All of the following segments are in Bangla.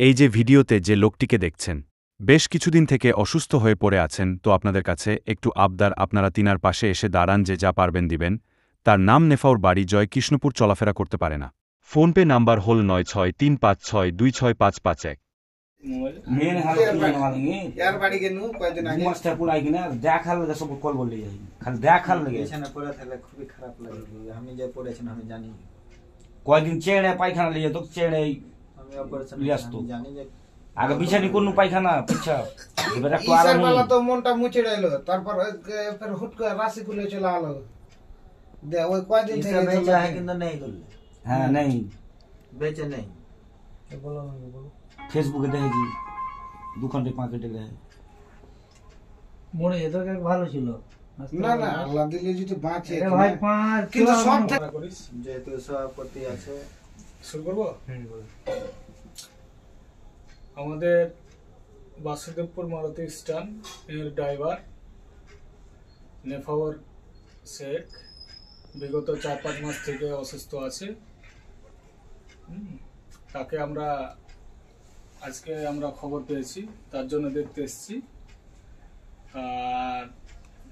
এই যে ভিডিওতে যে লোকটিকে দেখছেন, বেশ কিছুদিন থেকে অসুস্থ হয়ে পড়ে আছেন, তো আপনাদের কাছে একটু আবদার, আপনারা তিনার পাশে এসে দাঁড়ান, যে যা পারবেন দিবেন। তার নাম নেফাউর, বাড়ি জয়কৃষ্ণপুর, চলাফেরা করতে পারে না। ফোনপে নাম্বার হল 9635626551। মেন यार बाड़ी के नु কয়দিন আগে মাস্টার পুরাই কিনা দেখাল লাগে সব কল বললি যাই খালি দেখাল লাগে এখানে পড়ে থাকলে খুবই খারাপ লাগে আমি যে পড়েছেন আমি জানি কয়দিন চেড়ে পায়খানা লিয়ে তো চেড়ে আমি অপারেশন জানি যে আগে বিছানি কোন পায়খানা পিছা এবারে একটু আরাম वाला তো মনটা মুছে দিল তারপর ফের হুট করে রাশি খুলে চলে আলো দে ওই কয়দিন থেকে বেচা है কিন্তু নেই বললে হ্যাঁ নেই বেচে নেই বলো বলো ফেসবুকে দেখেছি দোকানটা পাকেটে গায়ে মনে এত এক ভালো ছিল না না আল্লাহ দিলে যদি বাঁচে আরে ভাই পাঁচ কিন্তু সব করিস যেহেতু সভাপতি আছে শুরু করব বল আমাদের বাসুদেবপুর মারুতি স্ট্যান্ড এর ড্রাইভার নেফাওয়ার শেখ বিগত 4-5 মাস থেকে অসুস্থ আছে। তাকে আজকে আমরা খবর পেয়েছি, তার জন্য দেখতে এসেছি। আর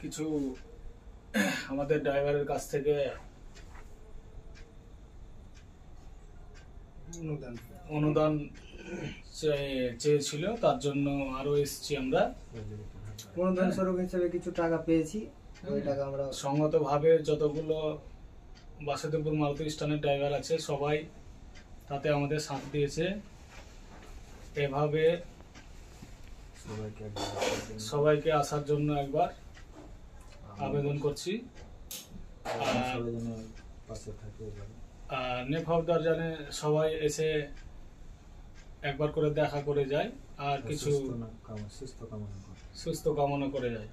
কিছু আমাদের ড্রাইভারের কাছ থেকে অনুদান চেয়েছিল, তার জন্য আরো এসেছি আমরা। অনুদান স্বরূপ হিসেবে কিছু টাকা পেয়েছি, ওই টাকা আমরা সঙ্গতভাবে যতগুলো বাসুদেবপুর মারুতি স্ট্যান্ডের ড্রাইভার আছে সবাই তাতে আমাদের সাথ দিয়েছে। এভাবে সবাইকে আসার জন্য একবার আবেদন করছি। আর নেফাউদার জানে সবাই এসে একবার করে দেখা করে যায় আর কিছু সুস্থ কামনা করে যায়।